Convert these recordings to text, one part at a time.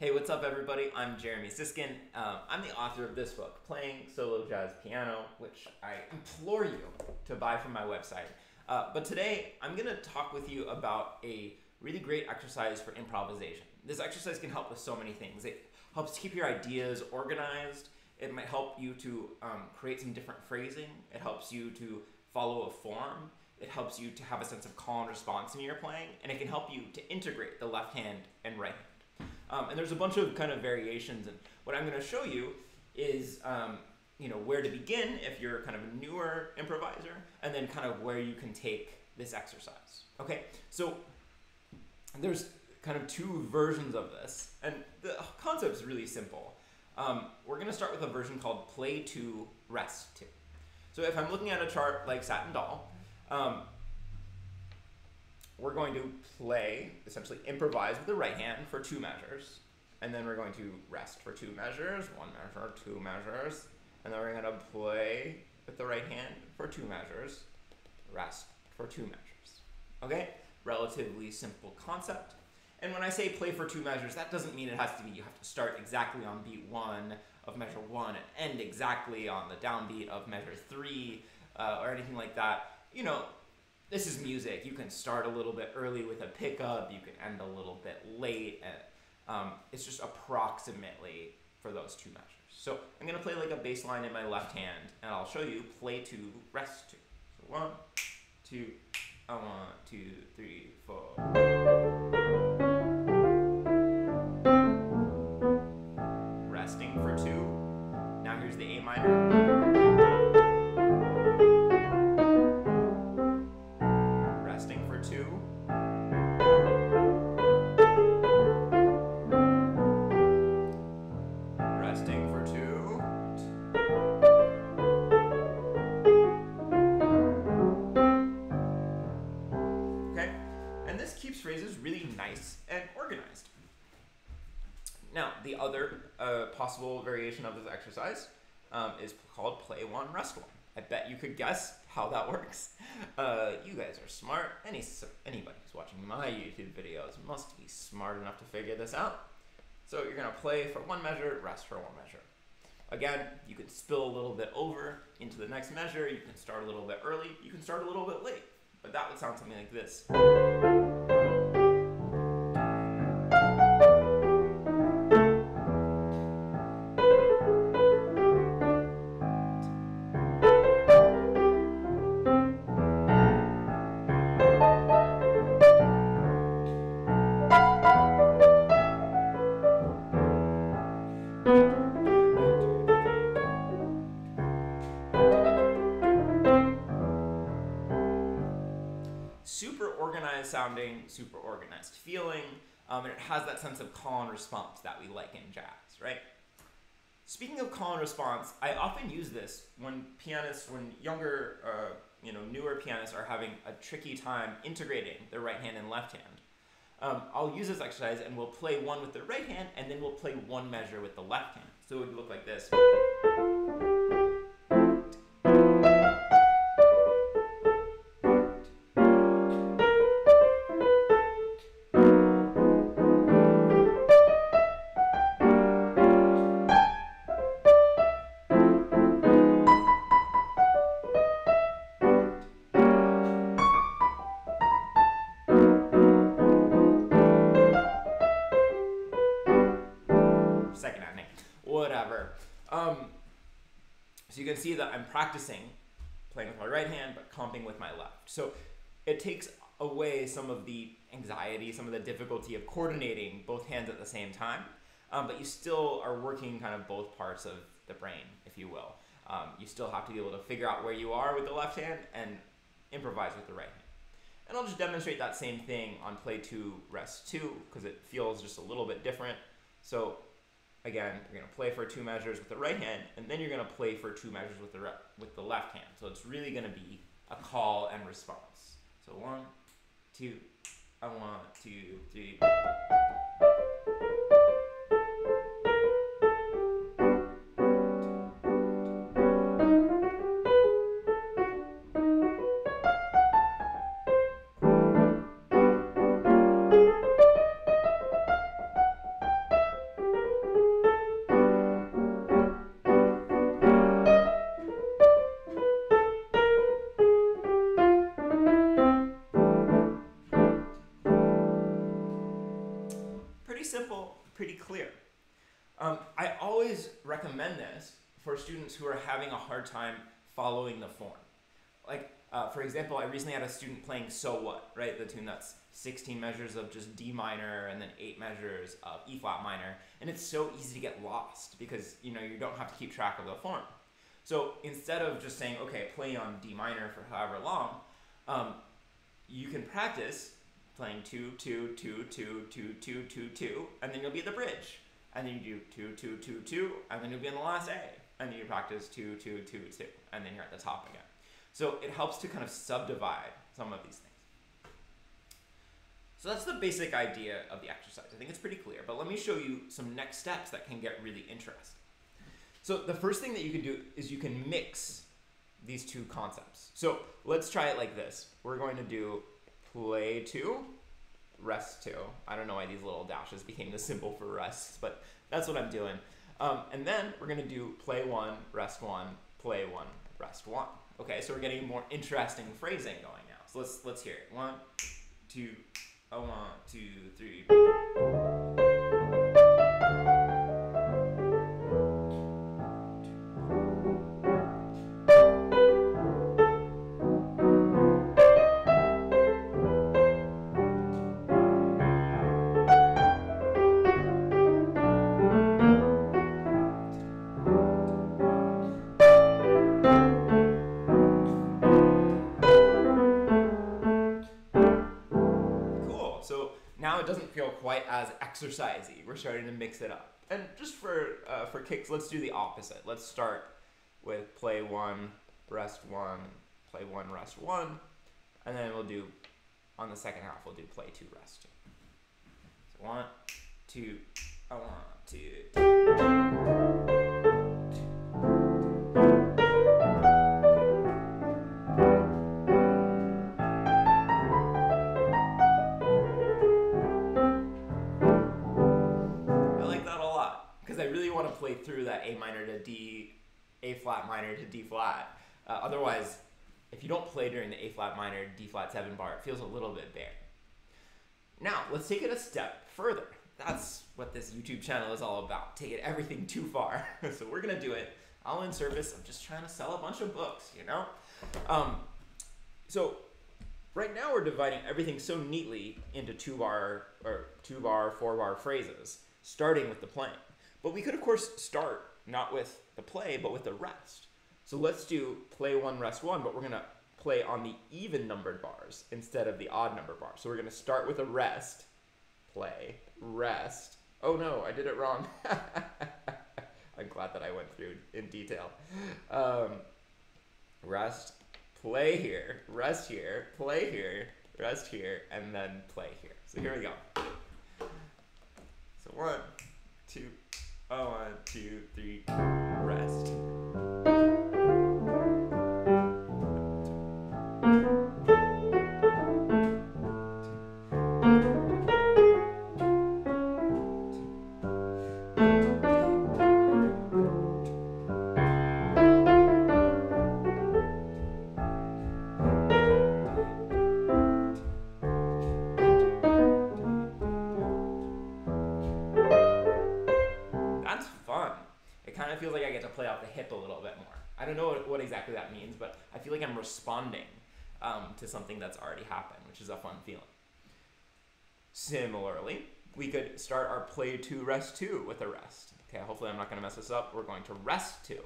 Hey, what's up, everybody? I'm Jeremy Siskind. I'm the author of this book, Playing Solo Jazz Piano, which I implore you to buy from my website. But today, I'm going to talk with you about a really great exercise for improvisation. This exercise can help with so many things. It helps keep your ideas organized. It might help you to create some different phrasing. It helps you to follow a form. It helps you to have a sense of call and response in your playing, and it can help you to integrate the left hand and right hand. And there's a bunch of kind of variations, and what I'm going to show you is where to begin if you're kind of a newer improviser, and then kind of where you can take this exercise. Okay, so there's kind of two versions of this, and the concept is really simple. We're going to start with a version called Play 2, Rest 2. So if I'm looking at a chart like Satin Doll, we're going to play, essentially improvise with the right hand for 2 measures, and then we're going to rest for 2 measures, 1 measure, 2 measures, and then we're going to play with the right hand for 2 measures, rest for 2 measures. Okay? Relatively simple concept. And when I say play for 2 measures, that doesn't mean it has to be, you have to start exactly on beat 1 of measure 1 and end exactly on the downbeat of measure 3 or anything like that. You know, this is music. You can start a little bit early with a pickup. You can end a little bit late. It's just approximately for those 2 measures. So I'm going to play like a bass line in my left hand, and I'll show you play 2, rest 2. So 1, 2, 1, 2, 3, 4. Resting for 2. Now here's the A minor. Resting for 2. Resting for 2. Okay, and this keeps phrases really nice and organized. Now, the other possible variation of this exercise is called Play 1, Rest 1. I bet you could guess how that works. You guys are smart. Anybody who's watching my YouTube videos must be smart enough to figure this out. So you're going to play for 1 measure, rest for 1 measure. Again, you can spill a little bit over into the next measure. You can start a little bit early. You can start a little bit late. But that would sound something like this. Super organized sounding, super organized feeling, and it has that sense of call and response that we like in jazz, right? Speaking of call and response, I often use this when younger, newer pianists are having a tricky time integrating their right hand and left hand. I'll use this exercise and we'll play 1 with the right hand, and then we'll play 1 measure with the left hand. So it would look like this. Second ending, whatever. So you can see that I'm practicing playing with my right hand, but comping with my left. So it takes away some of the anxiety, some of the difficulty of coordinating both hands at the same time, but you still are working kind of both parts of the brain, if you will. You still have to be able to figure out where you are with the left hand and improvise with the right hand. And I'll just demonstrate that same thing on Play 2, Rest 2, because it feels just a little bit different. So again, you're going to play for 2 measures with the right hand, and then you're going to play for 2 measures with the left hand. So it's really going to be a call and response. So 1, 2, 1, 2, 3. pretty simple, pretty clear. I always recommend this for students who are having a hard time following the form. Like, for example, I recently had a student playing So What, right? The tune that's 16 measures of just D minor and then 8 measures of E flat minor. And it's so easy to get lost because, you don't have to keep track of the form. So instead of just saying, okay, play on D minor for however long, you can practice playing 2, 2, 2, 2, 2, 2, 2, 2, and then you'll be at the bridge. And then you do 2, 2, 2, 2, and then you'll be in the last A. And then you practice 2, 2, 2, 2, and then you're at the top again. So it helps to kind of subdivide some of these things. So that's the basic idea of the exercise. I think it's pretty clear, but let me show you some next steps that can get really interesting. So the first thing that you can do is you can mix these two concepts. So let's try it like this. We're going to do play 2, rest 2. I don't know why these little dashes became the symbol for rests, but that's what I'm doing. And then we're going to do play 1, rest 1, play 1, rest 1. Okay, so we're getting more interesting phrasing going now. So let's hear it. 1, 2, 1, 2, 3. Now it doesn't feel quite as exercisey. We're starting to mix it up. And just for kicks, let's do the opposite. Let's start with play 1, rest 1, play 1, rest 1, and then we'll do, on the second half, we'll do play 2, rest 2. So 1, 2, 1, 2. Play through that A minor to D, A flat minor to D flat. Otherwise, if you don't play during the A flat minor, D flat 7 bar, it feels a little bit bare. Now, let's take it a step further. That's what this YouTube channel is all about, taking everything too far. So we're gonna do it all in service of just trying to sell a bunch of books, So right now we're dividing everything so neatly into 2-bar, 4-bar phrases, starting with the playing. But we could, of course, start not with the play, but with the rest. So let's do play 1, rest 1, but we're going to play on the even numbered bars instead of the odd number bars. So we're going to start with a rest, play, rest. Oh no, I did it wrong. I'm glad that I went through in detail. Rest, play here, rest here, play here, rest here, and then play here. So here we go. So 1, 2, 1, 2, 3, rest. Feels like I get to play off the hip a little bit more. I don't know what exactly that means, but I feel like I'm responding to something that's already happened, which is a fun feeling. Similarly, we could start our play 2, rest 2 with a rest. Okay, hopefully I'm not going to mess this up. We're going to rest 2,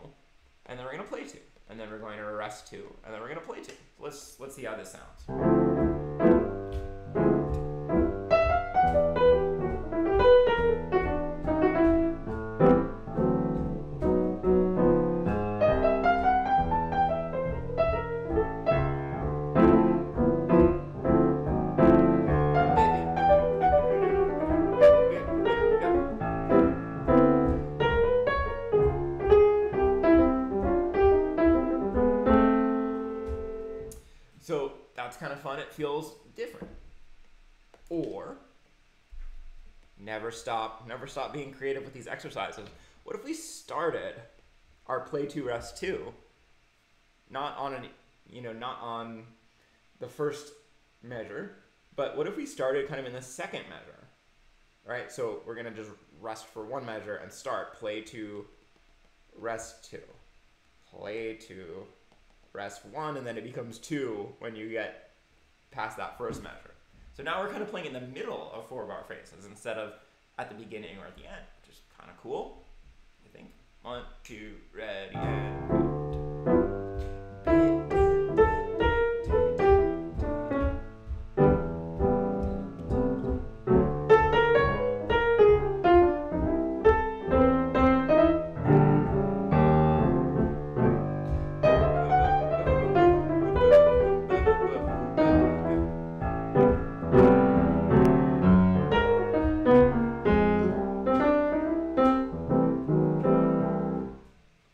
and then we're going to play 2, and then we're going to rest 2, and then we're going to play 2. Let's see how this sounds. So that's kind of fun. It feels different. Or never stop being creative with these exercises. What if we started our play 2, rest 2 not on the first measure, but what if we started kind of in the second measure? right? So we're gonna just rest for one measure and start. Play 2, rest 2. Play 2, rest 1, and then it becomes 2 when you get past that first measure. So now we're kind of playing in the middle of 4-bar phrases instead of at the beginning or at the end, which is kind of cool, I think. 1, 2, ready, and...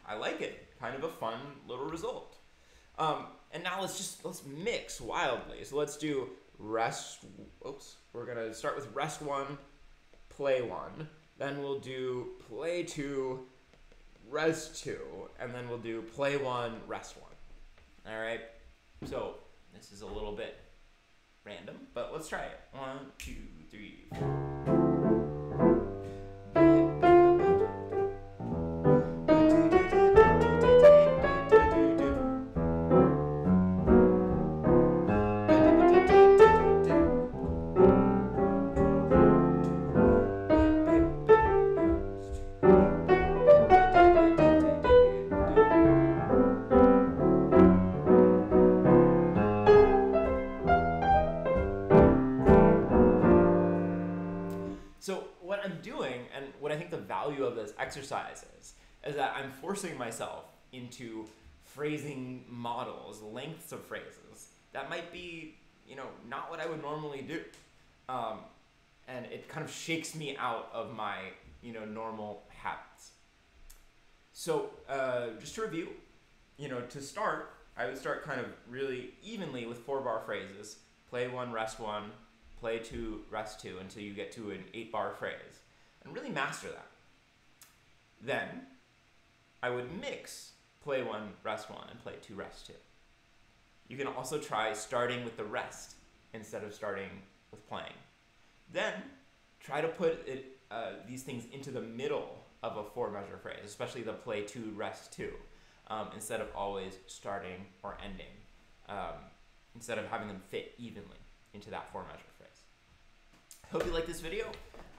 I like it. Kind of a fun little result. And now let's mix wildly. So let's do rest. Oops. We're gonna start with rest 1, play 1. Then we'll do play 2, rest 2, and then we'll do play 1, rest 1. All right. So this is a little bit random, but let's try it. 1, 2, 3, 4. So what I'm doing, and what I think the value of this exercise is that I'm forcing myself into phrasing models, lengths of phrases that might be, not what I would normally do. And it kind of shakes me out of my, normal habits. So just to review, to start, I would start kind of really evenly with 4-bar phrases. Play 1, rest 1. Play 2, rest 2, until you get to an 8-bar phrase, and really master that. Then, I would mix play 1, rest 1, and play 2, rest 2. You can also try starting with the rest instead of starting with playing. Then, try to put these things into the middle of a 4-measure phrase, especially the play 2, rest 2, instead of always starting or ending, instead of having them fit evenly into that 4-measure phrase. Hope you liked this video.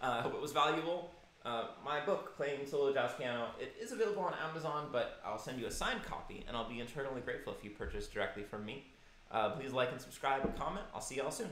I hope it was valuable. My book, Playing Solo Jazz Piano, it is available on Amazon, but I'll send you a signed copy, and I'll be eternally grateful if you purchase directly from me. Please like and subscribe and comment. I'll see y'all soon.